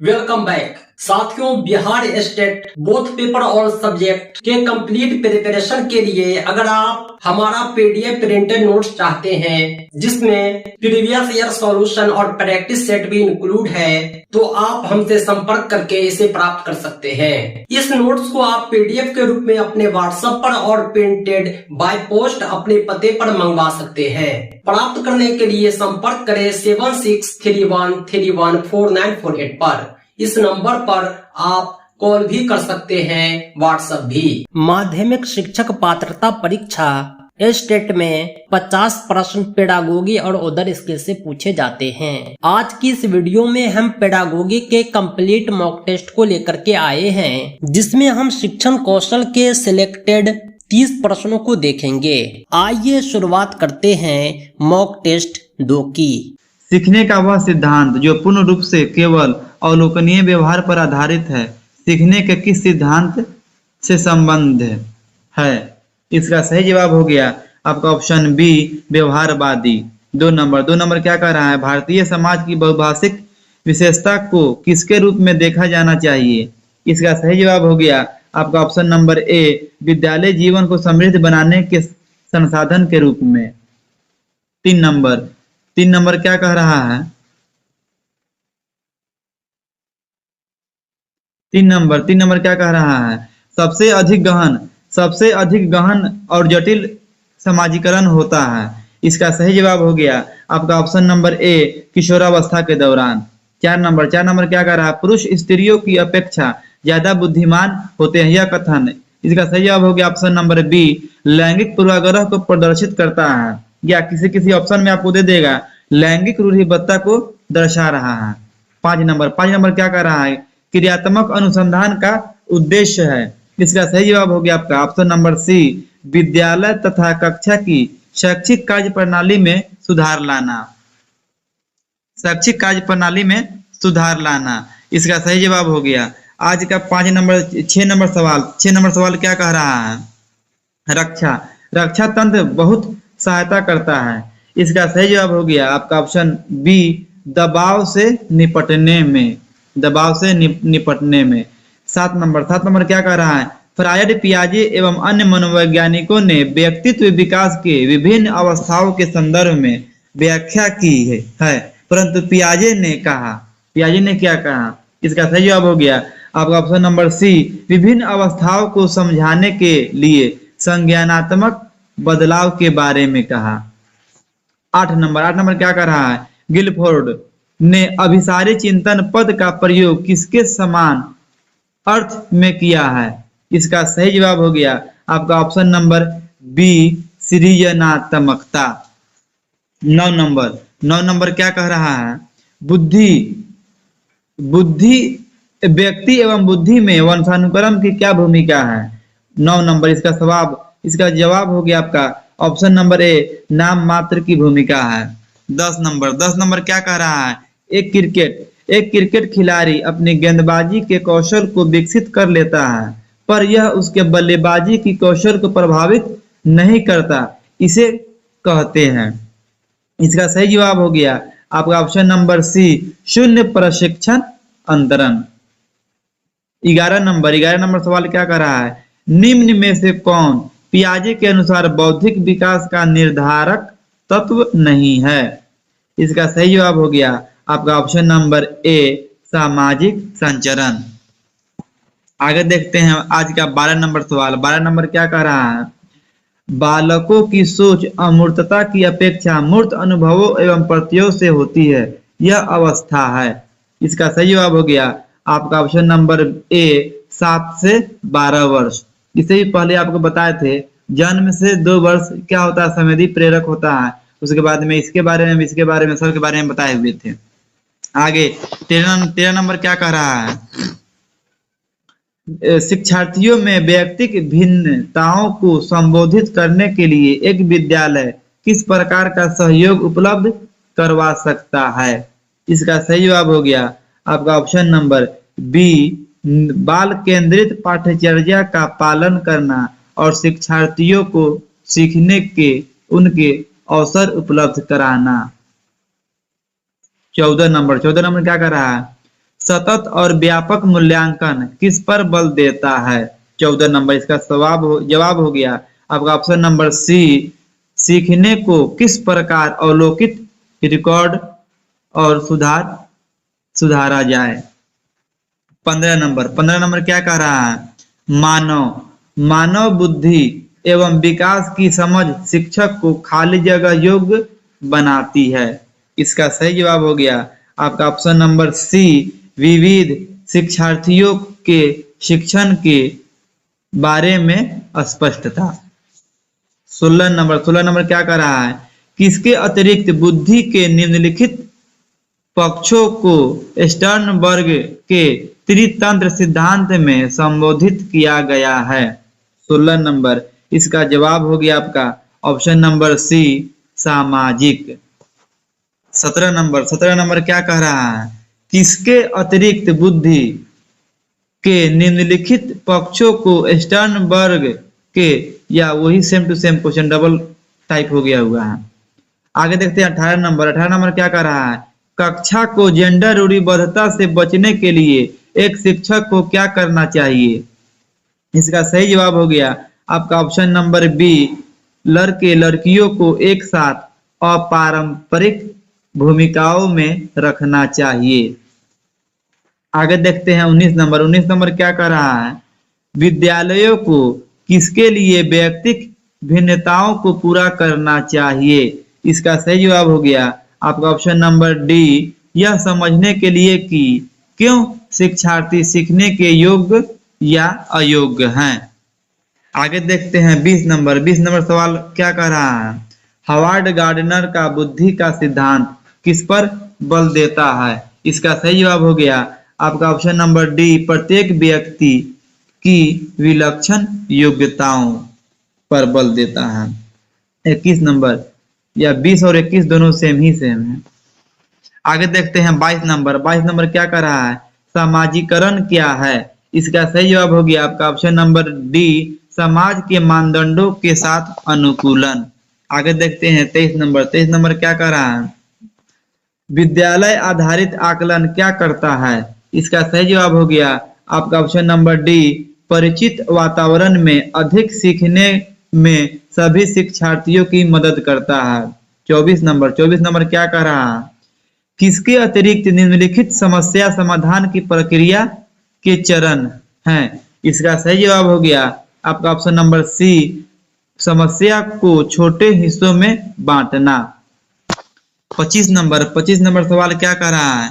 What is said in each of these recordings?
Welcome back साथियों। Bihar state both paper और subject के कंप्लीट प्रिपरेशन के लिए अगर आप हमारा पीडीएफ प्रिंटेड नोट्स चाहते हैं जिसमें प्रीवियस ईयर सॉल्यूशन और प्रैक्टिस सेट भी इंक्लूड है तो आप हमसे संपर्क करके इसे प्राप्त कर सकते हैं। इस नोट्स को आप पीडीएफ के रूप में अपने व्हाट्सएप पर और प्रिंटेड बाय पोस्ट अपने पते पर मंगवा सकते हैं। प्राप्त करने के लिए संपर्क करें 7631314948 पर। इस नंबर पर आप कॉल भी कर सकते हैं, व्हाट्सएप भी। माध्यमिक शिक्षक पात्रता परीक्षा स्टेट में 50% पेडागोगी और अदर स्किल से पूछे जाते हैं। आज की इस वीडियो में हम पेडागोगी के कंप्लीट मॉक टेस्ट को लेकर के आए हैं जिसमें हम शिक्षण कौशल के सिलेक्टेड 30 प्रश्नों को देखेंगे। आइए शुरुआत करते हैं मॉक टेस्ट 2 की। सीखने का वह सिद्धांत जो पूर्ण रूप से केवल अवलोकनीय व्यवहार पर आधारित है, सीखने के किस सिद्धांत से संबंध है? इसका सही जवाब हो गया आपका ऑप्शन बी, व्यवहारवादी। 2 नंबर क्या कह रहा है? भारतीय समाज की बहुभाषिक विशेषता को किसके रूप में देखा जाना चाहिए? इसका सही जवाब हो गया आपका ऑप्शन नंबर ए, विद्यालय जीवन को समृद्ध बनाने के संसाधन के रूप में। 3 नंबर क्या कह रहा है? 3 नंबर क्या कह रहा है? सबसे अधिक गहन और जटिल समाजीकरण होता है। इसका सही जवाब हो गया आपका ऑप्शन नंबर ए, किशोरावस्था के दौरान। 4 नंबर क्या कह रहा है? पुरुष स्त्रियों की अपेक्षा ज्यादा बुद्धिमान होते हैं, यह कथन। इसका सही जवाब हो गया ऑप्शन नंबर बी, लैंगिक पूर्वाग्रह को प्रदर्शित करता है, या किसी ऑप्शन में आपको दे देगा लैंगिक रूढ़िबद्धता को दर्शा रहा है। 5 नंबर क्या कह रहा है? क्रियात्मक अनुसंधान का उद्देश्य है। इसका सही जवाब हो गया आपका ऑप्शन नंबर सी, विद्यालय तथा कक्षा की शैक्षिक कार्य प्रणाली में सुधार लाना। इसका सही जवाब हो गया आज का 6 नंबर सवाल क्या कह रहा है? रक्षा तंत्र बहुत सहायता करता है। इसका सही जवाब हो गया आपका ऑप्शन बी, दबाव से निपटने में। 7 नंबर क्या कह रहा है? फ्रायड, पियाजे एवं अन्य मनोवैज्ञानिकों ने व्यक्तित्व विकास के विभिन्न अवस्थाओं के संदर्भ में व्याख्या की है, परंतु पियाजे ने क्या कहा? इसका सही जवाब हो गया आपका ऑप्शन नंबर सी, विभिन्न अवस्थाओं को समझाने के लिए संज्ञानात्मक बदलाव के बारे में कहा। 8 नंबर क्या कर रहा है? गिलफोर्ड ने अभिसारी चिंतन पद का प्रयोग किसके समान अर्थ में किया है? इसका सही जवाब हो गया आपका ऑप्शन नंबर बी, सृजनात्मकता। 9 नंबर क्या कह रहा है? बुद्धि व्यक्ति एवं बुद्धि में वंशानुक्रम की क्या भूमिका है? 9 नंबर इसका जवाब हो गया आपका ऑप्शन नंबर ए, नाम मात्र की भूमिका है। 10 नंबर क्या कह रहा है? एक क्रिकेट खिलाड़ी अपनी गेंदबाजी के कौशल को विकसित कर लेता है, पर यह उसके बल्लेबाजी की कौशल को प्रभावित नहीं करता, इसे कहते हैं। इसका सही जवाब हो गया आपका ऑप्शन नंबर सी, शून्य प्रशिक्षण अंतरण। 11 नंबर सवाल क्या कर रहा है? निम्न में से कौन पियाजे के अनुसार बौद्धिक विकास का निर्धारक तत्व नहीं है? इसका सही जवाब हो गया आपका ऑप्शन नंबर ए, सामाजिक संचरण। आगे देखते हैं आज का 12 नंबर सवाल। 12 नंबर क्या कह रहा है? बालकों की सोच अमूर्तता की अपेक्षा मूर्त अनुभवों एवं प्रत्ययों से होती है, यह अवस्था है। इसका सही जवाब हो गया आपका ऑप्शन नंबर ए, 7 से 12 वर्ष। इसे भी पहले आपको बताए थे, जन्म से 2 वर्ष क्या होता है? संवेदी प्रेरक होता है। उसके बाद में इसके बारे में सबके बारे में बताए हुए थे। आगे 13 नंबर क्या कह रहा है? शिक्षार्थियों में व्यक्तिक भिन्नताओं को संबोधित करने के लिए एक विद्यालय किस प्रकार का सहयोग उपलब्ध करवा सकता है? इसका सही जवाब हो गया आपका ऑप्शन नंबर बी, बाल केंद्रित पाठ्यचर्या का पालन करना और शिक्षार्थियों को सीखने के उनके अवसर उपलब्ध कराना। 14 नंबर क्या कर रहा है? सतत और व्यापक मूल्यांकन किस पर बल देता है? 14 नंबर इसका जवाब हो गया आपका ऑप्शन नंबर सी, सीखने को किस प्रकार अवलोकित, रिकॉर्ड और सुधारा जाए। 15 नंबर क्या कह रहा है? मानव बुद्धि एवं विकास की समझ शिक्षक को खाली जगह योग्य बनाती है। इसका सही जवाब हो गया आपका ऑप्शन नंबर सी, विविध शिक्षार्थियों के शिक्षण के बारे में स्पष्टता। 16 नंबर क्या कर रहा है? किसके अतिरिक्त बुद्धि के निम्नलिखित पक्षों को स्टर्नबर्ग के त्रितंत्र सिद्धांत में संबोधित किया गया है? 16 नंबर इसका जवाब हो गया आपका ऑप्शन नंबर सी, सामाजिक। 17 नंबर क्या कह रहा है? किसके अतिरिक्त बुद्धि के निम्नलिखित पक्षों को स्टर्नबर्ग के, या वही same to same question double type हो गया हुआ है। आगे देखते हैं 18 नंबर क्या कह रहा है? कक्षा को जेंडर रूढ़िबद्धता से बचने के लिए एक शिक्षक को क्या करना चाहिए? इसका सही जवाब हो गया आपका ऑप्शन नंबर बी, लड़के लड़कियों को एक साथ अपारंपरिक भूमिकाओं में रखना चाहिए। आगे देखते हैं 19 नंबर क्या कर रहा है? विद्यालयों को किसके लिए व्यक्तिगत भिन्नताओं को पूरा करना चाहिए? इसका सही जवाब हो गया आपका ऑप्शन नंबर डी, यह समझने के लिए कि क्यों शिक्षार्थी सीखने के योग्य या अयोग्य हैं। आगे देखते हैं 20 नंबर सवाल क्या कह रहा है? हावर्ड गार्डनर का बुद्धि का सिद्धांत किस पर बल देता है? इसका सही जवाब हो गया आपका ऑप्शन नंबर डी, प्रत्येक व्यक्ति की विलक्षण योग्यताओं पर बल देता है। 21 नंबर, या 20 और 21 दोनों सेम है। आगे देखते हैं 22 नंबर क्या कर रहा है? सामाजिकरण क्या है? इसका सही जवाब हो गया आपका ऑप्शन नंबर डी, समाज के मानदंडों के साथ अनुकूलन। आगे देखते हैं 23 नंबर क्या कर रहा है? विद्यालय आधारित आकलन क्या करता है? इसका सही जवाब हो गया आपका ऑप्शन नंबर डी, परिचित वातावरण में अधिक सीखने में सभी शिक्षार्थियों की मदद करता है। 24 नंबर क्या कह रहा है? किसके अतिरिक्त निम्नलिखित समस्या समाधान की प्रक्रिया के चरण हैं? इसका सही जवाब हो गया आपका ऑप्शन नंबर सी, समस्या को छोटे हिस्सों में बांटना। 25 नंबर सवाल क्या कह रहा है?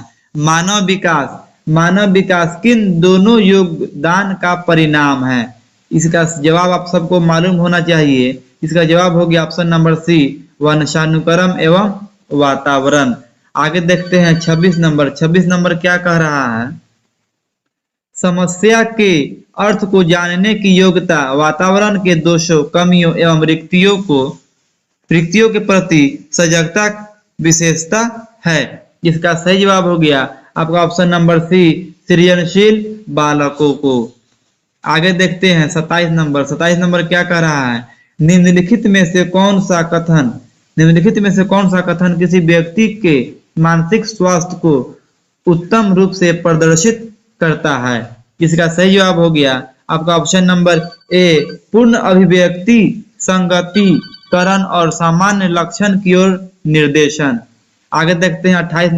मानव विकास किन दोनों योगदान का परिणाम है? इसका जवाब आप सबको मालूम होना चाहिए। इसका जवाब हो गया ऑप्शन नंबर सी, वंशानुक्रम एवं वातावरण। आगे देखते हैं 26 नंबर क्या कह रहा है? समस्या के अर्थ को जानने की योग्यता वातावरण के दोषों, कमियों एवं रिक्तियों के प्रति सजगता विशेषता है। इसका सही जवाब हो गया आपका ऑप्शन नंबर सी, सृजनशील बालकों को। आगे देखते हैं 27 नंबर क्या कह रहा है? निम्नलिखित में से कौन सा कथन किसी व्यक्ति के मानसिक स्वास्थ्य को उत्तम रूप से प्रदर्शित करता है? इसका सही जवाब हो गया आपका ऑप्शन नंबर ए, पूर्ण अभिव्यक्ति, संगतिकरण और सामान्य लक्षण की ओर निर्देशन। आगे देखते हैं 28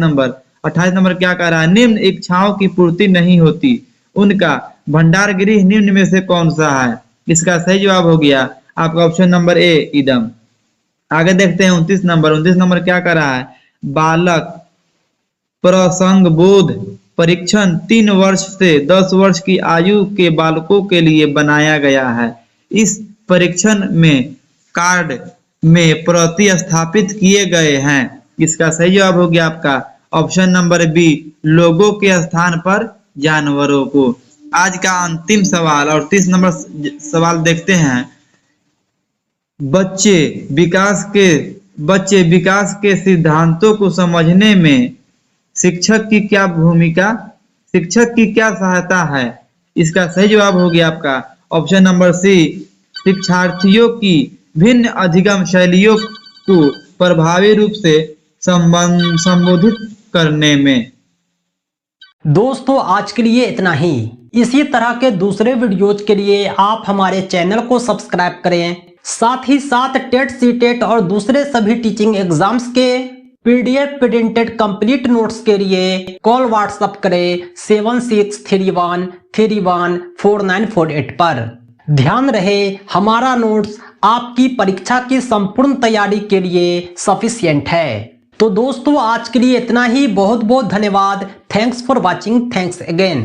नंबर क्या कह रहा है? निम्न इच्छाओं की पूर्ति नहीं होती, उनका भंडार गृह निम्न में से कौन सा है? इसका सही जवाब हो गया आपका ऑप्शन नंबर ए, इदम। आगे देखते हैं 29 नंबर क्या कह रहा है? बालक प्रसंग बोध परीक्षण 3 वर्ष से 10 वर्ष की आयु के बालकों के लिए बनाया गया है। इस परीक्षण में कार्ड में प्रतिस्थापित किए गए हैं। इसका सही जवाब हो गया आपका ऑप्शन नंबर बी, लोगों के स्थान पर जानवरों को। आज का अंतिम सवाल और 30 नंबर सवाल देखते हैं। बच्चे विकास के सिद्धांतों को समझने में शिक्षक की क्या सहायता है? इसका सही जवाब हो गया आपका ऑप्शन नंबर सी, शिक्षार्थियों की भिन्न अधिगम शैलियों को प्रभावी रूप से संबोधित करने में। दोस्तों आज के लिए इतना ही। इसी तरह के दूसरे वीडियोज के लिए आप हमारे चैनल को सब्सक्राइब करें। साथ ही साथ टेट सीटेट और दूसरे सभी टीचिंग एग्जाम्स के पीडीएफ प्रिंटेड कंप्लीट नोट्स के लिए कॉल व्हाट्सएप करें 7631314948 पर। ध्यान रहे हमारा नोट्स आपकी परीक्षा की संपूर्ण तैयारी के लिए सफिशिएंट है। तो दोस्तों आज के लिए इतना ही। बहुत बहुत धन्यवाद। Thanks for watching. Thanks again.